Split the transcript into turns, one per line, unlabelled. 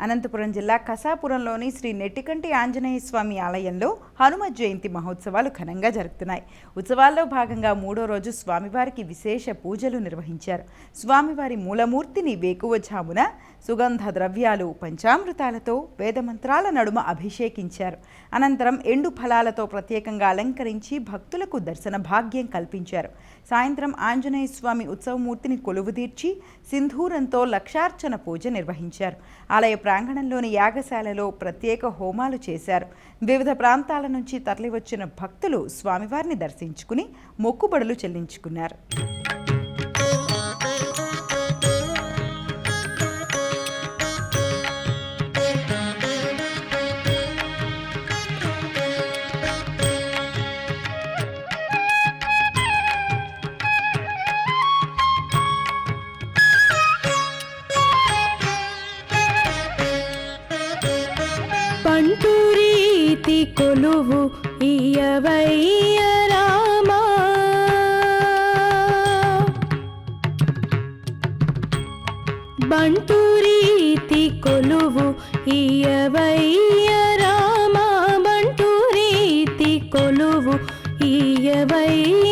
అనంతపురం జిల్లా కసాపురంలోని శ్రీ నెట్టికంటి ఆంజనేయ స్వామి ఆలయంలో హనుమ జయంతి మహోత్సవాలు ఘనంగా జరుగుతున్నాయి. ఉత్సవాల్లో భాగంగా 3వ రోజు స్వామివారికి విశేష పూజలు నిర్వహించారు. స్వామివారి మూలమూర్తిని వేకువజామున సుగంధ ద్రవ్యాలు, పంచామృతాలతో వేదమంత్రాల నడుమ అభిషేకించారు. అనంతరం ఎండు ఫలాలతో ప్రత్యేకంగా అలంకరించి భక్తులకు దర్శన భాగ్యం కల్పించారు. సాయంత్రం ఆంజనేయ స్వామి ఉత్సవమూర్తిని కొలువుదీర్చి సింధూరంతో లక్షార్చన పూజ నిర్వహించారు. ఆలయ ప్రాంగణంలోని యాగశాలలో ప్రత్యేక హోమాలు చేశారు. వివిధ ప్రాంతాల నుంచి తరలివచ్చిన భక్తులు స్వామివారిని దర్శించుకుని మొక్కుబడులు చెల్లించుకున్నారు.
పంటూరీతి కొలువు ఇయవయ్య రామా, బంటూరీతి కొలువు ఇయవయ్య రామా, బంటూరీతి కొలువు ఇయవయ్య